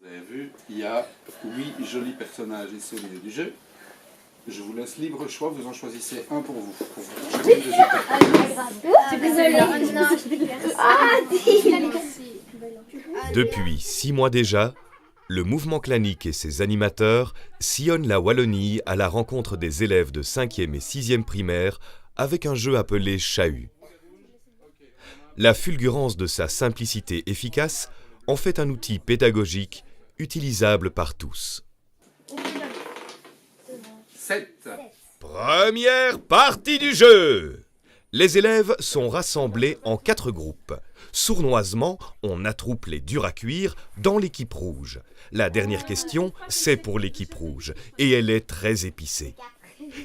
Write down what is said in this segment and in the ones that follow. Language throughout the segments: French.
Vous avez vu, il y a 8 jolis personnages ici au milieu du jeu. Je vous laisse libre choix, vous en choisissez un pour vous. Chacune des étapes. Depuis 6 mois déjà, le mouvement clanique et ses animateurs sillonnent la Wallonie à la rencontre des élèves de 5e et 6e primaire avec un jeu appelé Chahut. La fulgurance de sa simplicité efficace en fait un outil pédagogique utilisable par tous. 7. Première partie du jeu! Les élèves sont rassemblés en 4 groupes. Sournoisement, on attroupe les durs à cuire dans l'équipe rouge. La dernière question, c'est pour l'équipe rouge, et elle est très épicée.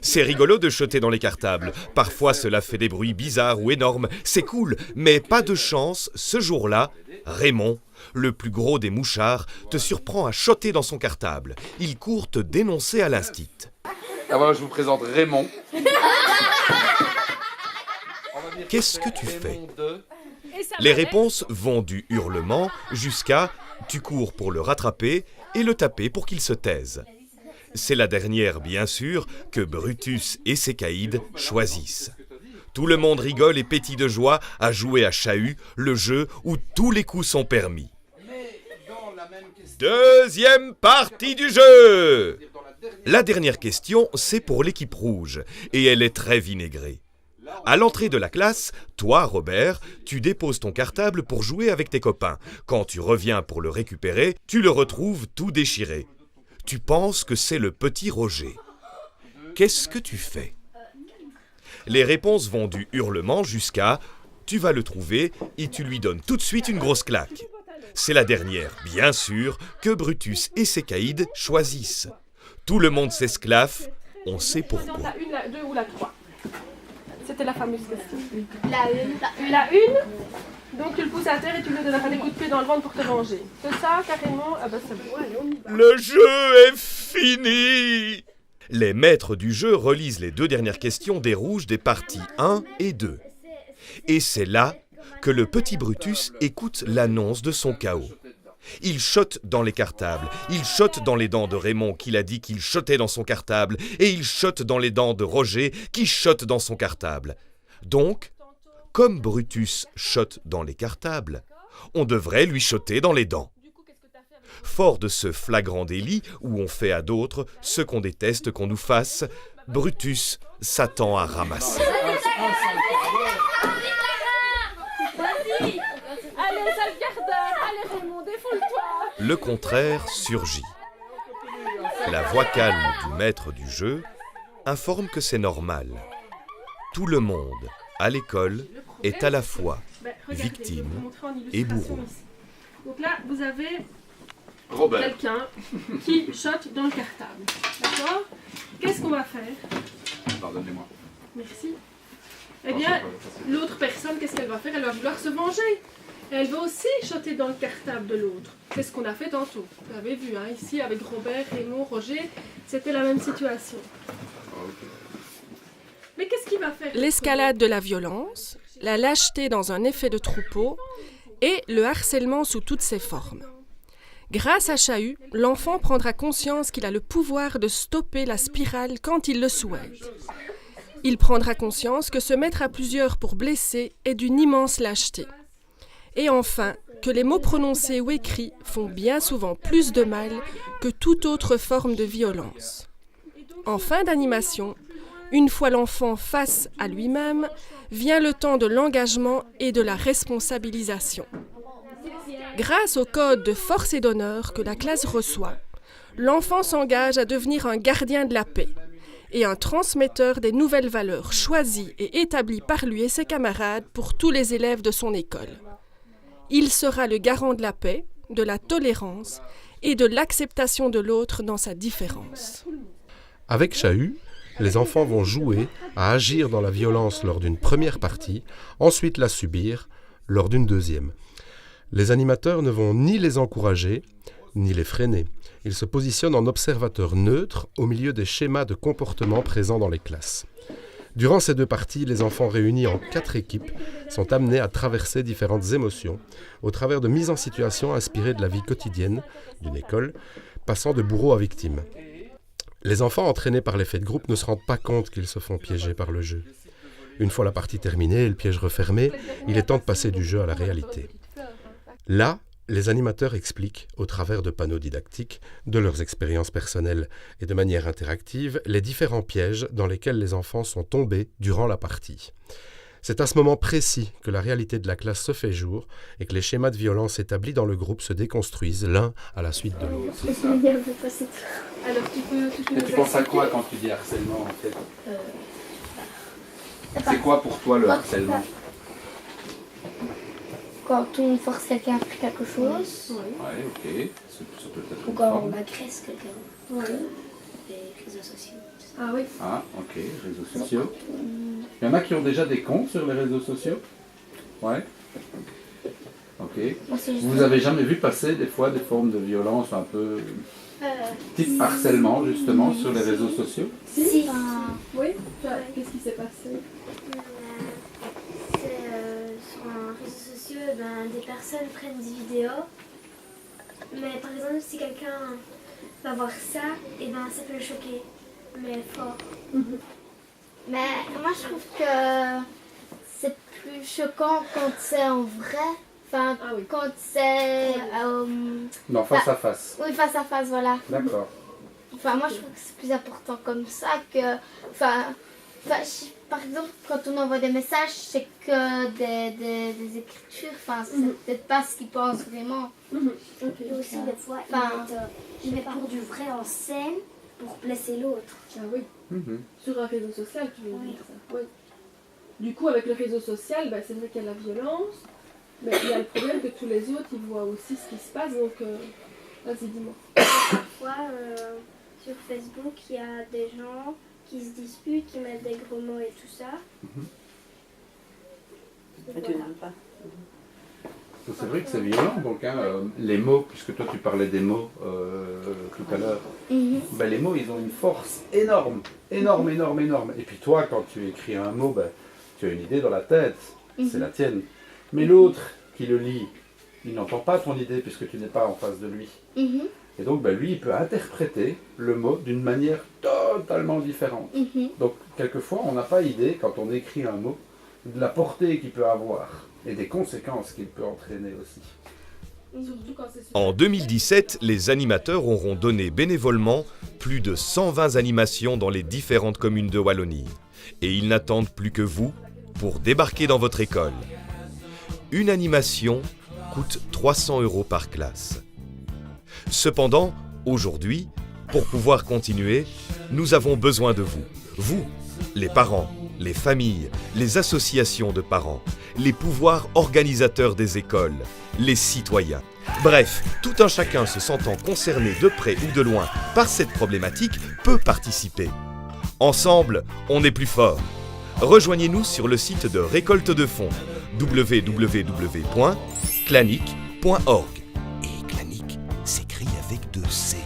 C'est rigolo de choter dans les cartables. Parfois, cela fait des bruits bizarres ou énormes. C'est cool, mais pas de chance, ce jour-là, Raymond, le plus gros des mouchards, te surprend à choter dans son cartable. Il court te dénoncer à l'instit. Ah voilà, je vous présente Raymond. Qu'est-ce que tu fais? Les réponses vont du hurlement jusqu'à « tu cours pour le rattraper et le taper pour qu'il se taise ». C'est la dernière, bien sûr, que Brutus et ses caïds choisissent. Tout le monde rigole et pétille de joie à jouer à Chahut, le jeu où tous les coups sont permis. Deuxième partie du jeu! La dernière question, c'est pour l'équipe rouge, et elle est très vinaigrée. À l'entrée de la classe, toi, Robert, tu déposes ton cartable pour jouer avec tes copains. Quand tu reviens pour le récupérer, tu le retrouves tout déchiré. Tu penses que c'est le petit Roger. Qu'est-ce que tu fais? Les réponses vont du hurlement jusqu'à « tu vas le trouver et tu lui donnes tout de suite une grosse claque ». C'est la dernière, bien sûr, que Brutus et ses caïds choisissent. Tout le monde s'esclaffe, on sait pourquoi. La 1, la 2 ou la 3? C'était la fameuse question. La 1. La 1, donc tu le pousses à terre et tu lui donnes un coup de pied dans le ventre pour te venger. C'est ça, carrément? Ah bah c'est bon, allez, on y va. Le jeu est fini! Les maîtres du jeu relisent les 2 dernières questions des rouges des parties 1 et 2. Et c'est là que le petit Brutus écoute l'annonce de son chaos. Il chote dans les cartables, il chote dans les dents de Raymond qu'il a dit qu'il chotait dans son cartable, et il chote dans les dents de Roger qui chote dans son cartable. Donc, comme Brutus chote dans les cartables, on devrait lui choter dans les dents. Fort de ce flagrant délit où on fait à d'autres ce qu'on déteste qu'on nous fasse, Brutus s'attend à ramasser. Allez, sale gardeur, allez Raymond, défoule-toi. Le contraire surgit. La voix calme du maître du jeu informe que c'est normal. Tout le monde, à l'école, est à la fois victime et bourreau. Donc là, vous avez Robert. quelqu'un qui chote dans le cartable. D'accord? Qu'est-ce qu'on va faire? Pardonnez-moi. Merci. Eh bien, l'autre personne, qu'est-ce qu'elle va faire? Elle va vouloir se venger. Elle va aussi choter dans le cartable de l'autre. C'est ce qu'on a fait tantôt. Vous avez vu, hein, ici, avec Robert, Raymond, Roger, c'était la même situation. Mais qu'est-ce qu'il va faire? L'escalade de la violence, la lâcheté dans un effet de troupeau et le harcèlement sous toutes ses formes. Grâce à Chahut, l'enfant prendra conscience qu'il a le pouvoir de stopper la spirale quand il le souhaite. Il prendra conscience que se mettre à plusieurs pour blesser est d'une immense lâcheté. Et enfin, que les mots prononcés ou écrits font bien souvent plus de mal que toute autre forme de violence. En fin d'animation, une fois l'enfant face à lui-même, vient le temps de l'engagement et de la responsabilisation. Grâce au code de force et d'honneur que la classe reçoit, l'enfant s'engage à devenir un gardien de la paix et un transmetteur des nouvelles valeurs choisies et établies par lui et ses camarades pour tous les élèves de son école. Il sera le garant de la paix, de la tolérance et de l'acceptation de l'autre dans sa différence. Avec Chahut, les enfants vont jouer à agir dans la violence lors d'une première partie, ensuite la subir lors d'une deuxième. Les animateurs ne vont ni les encourager, ni les freiner. Ils se positionnent en observateurs neutres au milieu des schémas de comportement présents dans les classes. Durant ces 2 parties, les enfants réunis en 4 équipes sont amenés à traverser différentes émotions au travers de mises en situation inspirées de la vie quotidienne d'une école, passant de bourreau à victime. Les enfants entraînés par l'effet de groupe ne se rendent pas compte qu'ils se font piéger par le jeu. Une fois la partie terminée et le piège refermé, il est temps de passer du jeu à la réalité. Là, les animateurs expliquent, au travers de panneaux didactiques, de leurs expériences personnelles et de manière interactive, les différents pièges dans lesquels les enfants sont tombés durant la partie. C'est à ce moment précis que la réalité de la classe se fait jour et que les schémas de violence établis dans le groupe se déconstruisent l'un à la suite de l'autre. Alors tu peux Et tu penses à quoi quand tu dis harcèlement en fait? C'est quoi pour toi le harcèlement? Quand on force quelqu'un à faire quelque chose, Ouais, ok. Ça peut être ou une quand forme. on agresse quelqu'un. Les réseaux sociaux. Ah oui. Ah, ok, réseaux sociaux. Il y en a qui ont déjà des comptes sur les réseaux sociaux? Ouais. Ok. Moi, c'est juste Vous avez jamais vu passer des fois des formes de violence un peu type harcèlement justement sur les réseaux sociaux? Si. Oui. Qu'est-ce qui s'est passé? Sur les réseaux sociaux, des personnes prennent des vidéos. Mais par exemple, si quelqu'un va voir ça, ça peut le choquer. Mais fort. Mais moi je trouve que c'est plus choquant quand c'est en vrai. Enfin, Ah oui. quand c'est. Non, face à face. Oui, face à face, voilà. D'accord. Enfin, moi je trouve que c'est plus important comme ça que. Par exemple, quand on envoie des messages, c'est que des écritures. Enfin, c'est peut-être pas ce qu'ils pensent vraiment. Et aussi, des fois, Enfin, ils mettent pour du vrai en scène pour blesser l'autre. Ah oui. Mhm. Sur un réseau social, tu veux Oui. dire ça. Oui. Du coup, avec le réseau social, c'est vrai qu'il y a la violence, mais il y a le problème que tous les autres, ils voient aussi ce qui se passe, donc vas-y, dis-moi. Parfois, sur Facebook, il y a des gens qui se disputent, qui mettent des gros mots et tout ça. Et voilà. C'est vrai que c'est violent, donc les mots, puisque toi tu parlais des mots tout à l'heure, les mots ils ont une force énorme, énorme, énorme, énorme. Et puis toi quand tu écris un mot, tu as une idée dans la tête, c'est la tienne. Mais l'autre qui le lit, il n'entend pas ton idée puisque tu n'es pas en face de lui. Et donc lui il peut interpréter le mot d'une manière totalement différente. Donc quelquefois on n'a pas idée quand on écrit un mot de la portée qu'il peut avoir et des conséquences qu'il peut entraîner aussi. Surtout quand c'est sur... En 2017, les animateurs auront donné bénévolement plus de 120 animations dans les différentes communes de Wallonie. Et ils n'attendent plus que vous pour débarquer dans votre école. Une animation coûte 300 € par classe. Cependant, aujourd'hui, pour pouvoir continuer, nous avons besoin de vous. Vous, les parents, les familles, les associations de parents, les pouvoirs organisateurs des écoles, les citoyens. Bref, tout un chacun se sentant concerné de près ou de loin par cette problématique peut participer. Ensemble, on est plus fort. Rejoignez-nous sur le site de récolte de fonds www.clanic.org. Et Clanic s'écrit avec 2 C.